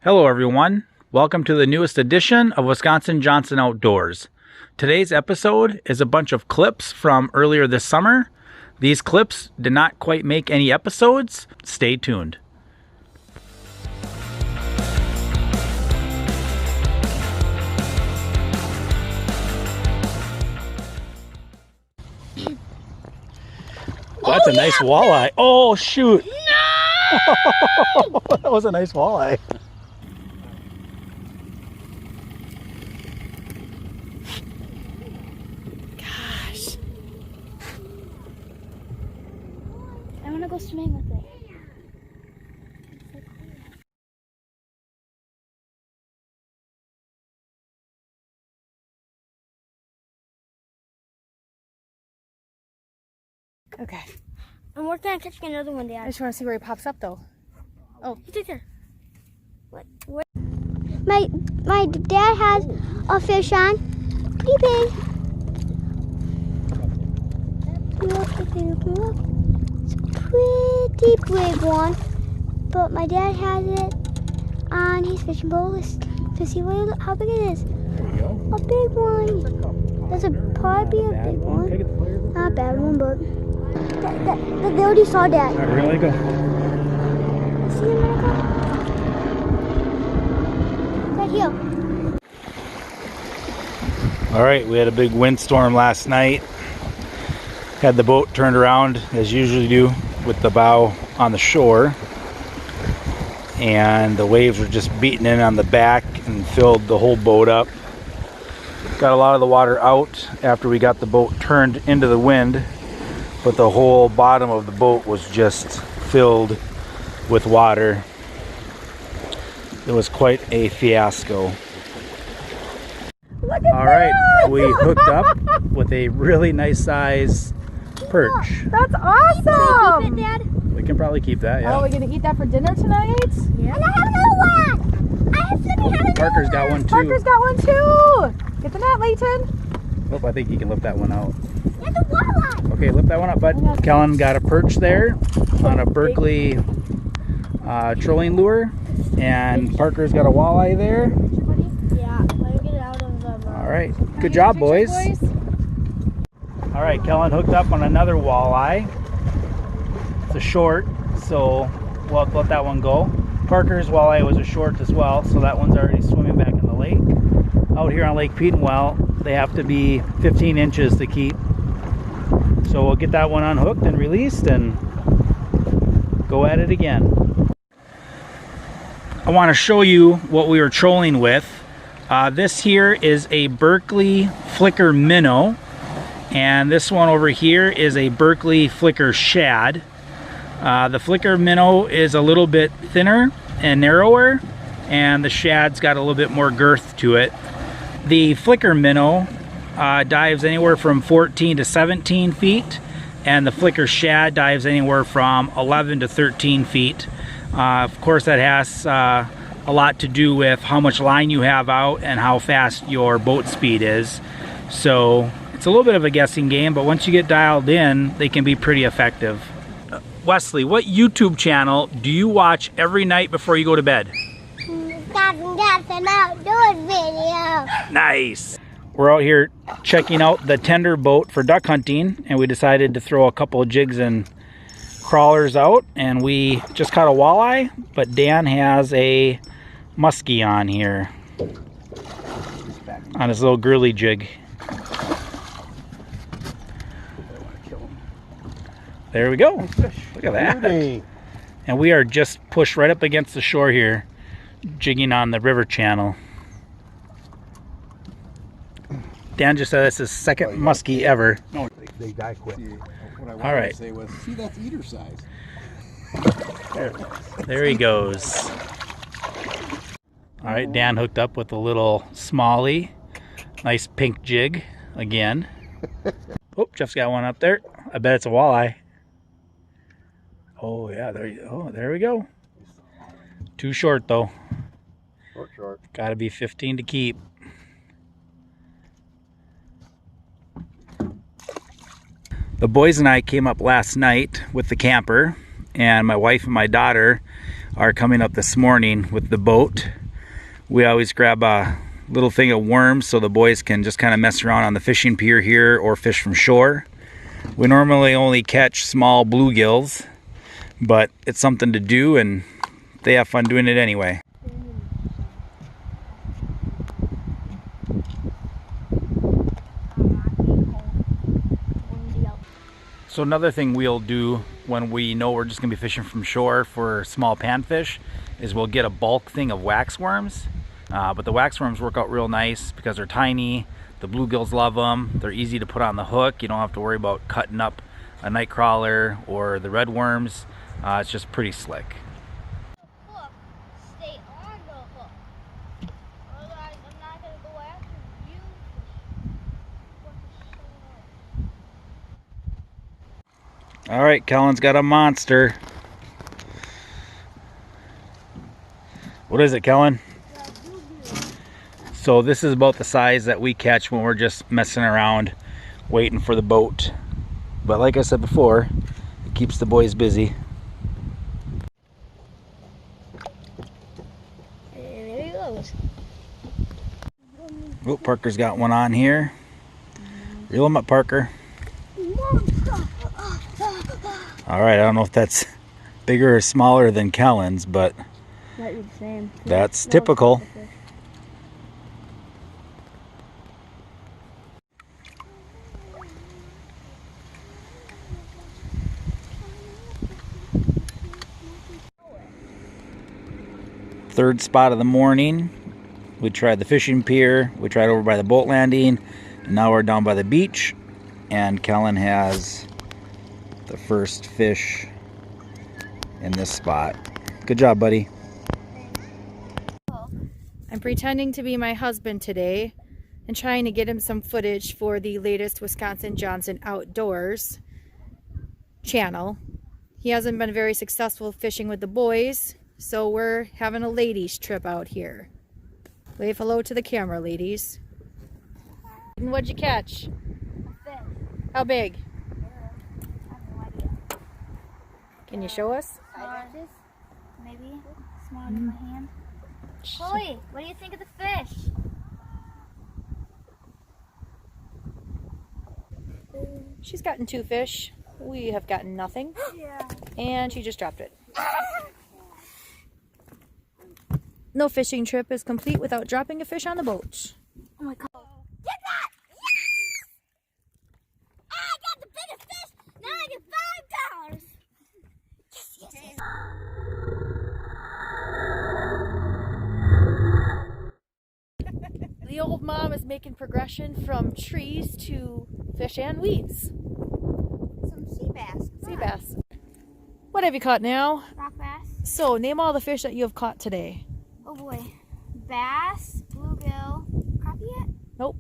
Hello everyone, welcome to the newest edition of Wisconsin Johnson Outdoors. Today's episode is a bunch of clips from earlier this summer. These clips did not quite make any episodes. Stay tuned. That's a nice walleye. Oh shoot! No! That was a nice walleye. I want to go swimming with it. Okay. I'm working on catching another one, Dad. I just want to see where he pops up, though. Oh, He's right there. What? Where? My dad has a fish on. Pretty big. It's a pretty big one. But my dad has it on his fishing boat to see how big it is. There you go. A big one. That's probably a big one. Not a bad one, but they already saw that. All right, we're gonna let it go. See him let it go? Right here. All right, we had a big windstorm last night. Had the boat turned around as you usually do with the bow on the shore. And the waves were just beating in on the back and filled the whole boat up. Got a lot of the water out after we got the boat turned into the wind, but the whole bottom of the boat was just filled with water. It was quite a fiasco. All right, we hooked up with a really nice size perch. that's Keep awesome! it, Dad. We can probably keep that, Oh, yeah. we're going to eat that for dinner tonight? Yeah. And I have another one. I have something. Parker's got one too. Parker's got one, too! Get the net, Layton. Oh, I think you can lift that one out. There's a walleye. Okay, lift that one up, bud. Kellen got a perch there on a Berkley trolling lure, and Parker's got a walleye there. Yeah, let me get it out of the. All right, good job, boys. All right, Kellen hooked up on another walleye. It's a short, so we'll let that one go. Parker's walleye was a short as well, so that one's already swimming back in the lake. Out here on Lake Petenwell, they have to be 15 inches to keep. So we'll get that one unhooked and released and go at it again. I want to show you what we were trolling with. This here is a Berkley Flicker Minnow, and this one over here is a Berkley Flicker Shad. The Flicker Minnow is a little bit thinner and narrower, and the Shad's got a little bit more girth to it. The Flicker Minnow dives anywhere from 14 to 17 feet, and the Flicker Shad dives anywhere from 11 to 13 feet. Of course, that has a lot to do with how much line you have out and how fast your boat speed is. So it's a little bit of a guessing game, but once you get dialed in, they can be pretty effective. Wesley, what YouTube channel do you watch every night before you go to bed? That's an outdoors video. Nice. We're out here checking out the tender boat for duck hunting, and we decided to throw a couple of jigs and crawlers out, and we just caught a walleye, but Dan has a muskie on here on his little girly jig. There we go. Look at that. And we are just pushed right up against the shore here, jigging on the river channel. Dan just said it's his second muskie ever. No, they die quick. What I wanted to say was, see, that's eater size. There he goes. All right, Dan hooked up with a little smallie. Nice pink jig again. Oh, Jeff's got one up there. I bet it's a walleye. Oh yeah, there we go. Too short though. Short. Got to be 15 to keep. The boys and I came up last night with the camper, and my wife and my daughter are coming up this morning with the boat. We always grab a little thing of worms so the boys can just kind of mess around on the fishing pier here or fish from shore. We normally only catch small bluegills, but it's something to do and they have fun doing it anyway. So another thing we'll do when we know we're just gonna be fishing from shore for small panfish is we'll get a bulk thing of wax worms. But the wax worms work out real nice because they're tiny. The bluegills love them. They're easy to put on the hook. You don't have to worry about cutting up a night crawler or the red worms. It's just pretty slick. Hook, stay on the hook. Otherwise, I'm not going to go after you. All right, Kellen's got a monster. What is it, Kellen? So this is about the size that we catch when we're just messing around waiting for the boat. But like I said before, it keeps the boys busy. And there he goes. Oh, Parker's got one on here. Reel him up, Parker. All right, I don't know if that's bigger or smaller than Kellen's, but Might be the same. that's typical. Third spot of the morning. We tried the fishing pier, we tried over by the boat landing, and now we're down by the beach, and Kellen has the first fish in this spot. Good job, buddy. I'm pretending to be my husband today and trying to get him some footage for the latest Wisconsin Johnson Outdoors channel. He hasn't been very successful fishing with the boys, so we're having a ladies trip out here. Wave hello to the camera, ladies. And what'd you catch? How big? Can you show us? Maybe smaller than my hand. Chloe, what do you think of the fish? She's gotten 2 fish. We have gotten nothing. Yeah. And she just dropped it. No fishing trip is complete without dropping a fish on the boat. Oh my god. Get that! Yes! I got the biggest fish! Now I get $5! Yes, yes, yes. The old mom is making progression from trees to fish and weeds. Some sea bass. Sea bass. What have you caught now? Rock bass. So, name all the fish that you have caught today. Oh boy. Bass, bluegill, crappie yet? Nope.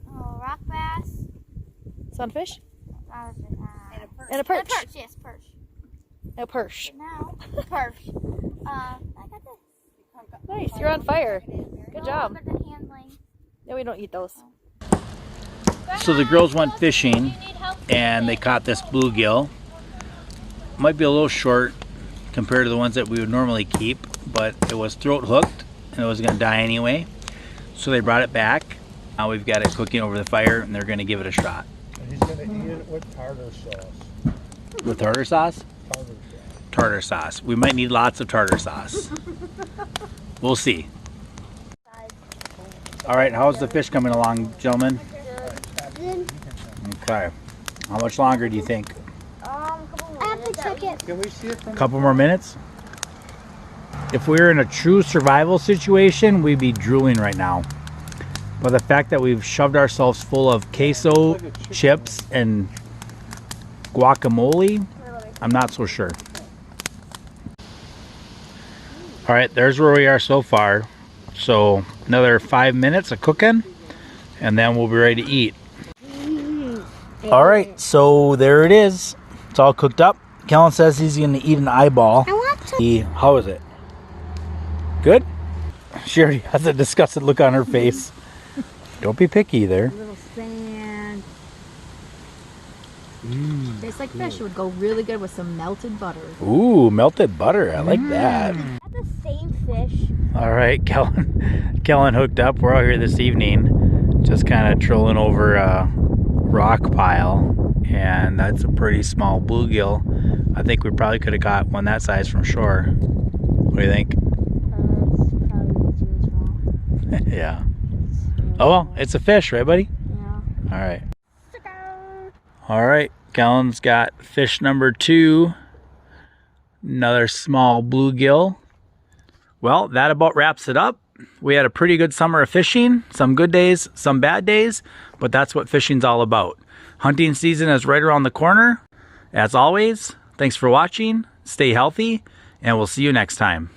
Oh, rock bass. Sunfish? And And a perch. perch, yes, perch. A perch. Now, perch. I got this. Nice, you're on fire. Good job. But the handling. No, we don't eat those. So the girls went fishing and they caught this bluegill. Might be a little short compared to the ones that we would normally keep, but it was throat hooked and it was going to die anyway. So they brought it back. Now we've got it cooking over the fire and they're going to give it a shot. And he's gonna eat it with tartar sauce. With tartar sauce? Tartar sauce. Tartar sauce. We might need lots of tartar sauce. We'll see. All right, how's the fish coming along, gentlemen? Okay. How much longer do you think? I have to check it. Can we see it from A couple more minutes? If we were in a true survival situation, we'd be drooling right now. But the fact that we've shoved ourselves full of queso, chips, and guacamole, I'm not so sure. All right, there's where we are so far. So another 5 minutes of cooking, and then we'll be ready to eat. All right, so there it is. It's all cooked up. Kellen says he's going to eat an eyeball. I want to. How is it? Good? She already has a disgusted look on her face. Don't be picky there. Little sand. Tastes like fish. It would go really good with some melted butter. Ooh, melted butter. I like that. That's the same fish. All right, Kellen hooked up. We're out here this evening, just kind of trolling over a rock pile, and that's a pretty small bluegill. I think we probably could have got one that size from shore. What do you think? It's probably too small. Yeah. Oh well, it's a fish, right, buddy? Yeah. All right. All right, Kellen's got fish number 2. Another small bluegill. Well, that about wraps it up. We had a pretty good summer of fishing. Some good days, some bad days, but that's what fishing's all about. Hunting season is right around the corner. As always, thanks for watching. Stay healthy, and we'll see you next time.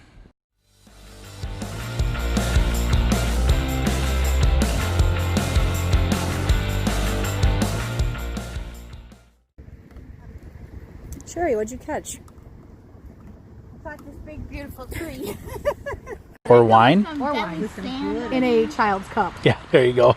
Sherry, what'd you catch? Caught this big beautiful tree. Or wine? Or wine. In a child's cup. Yeah, there you go.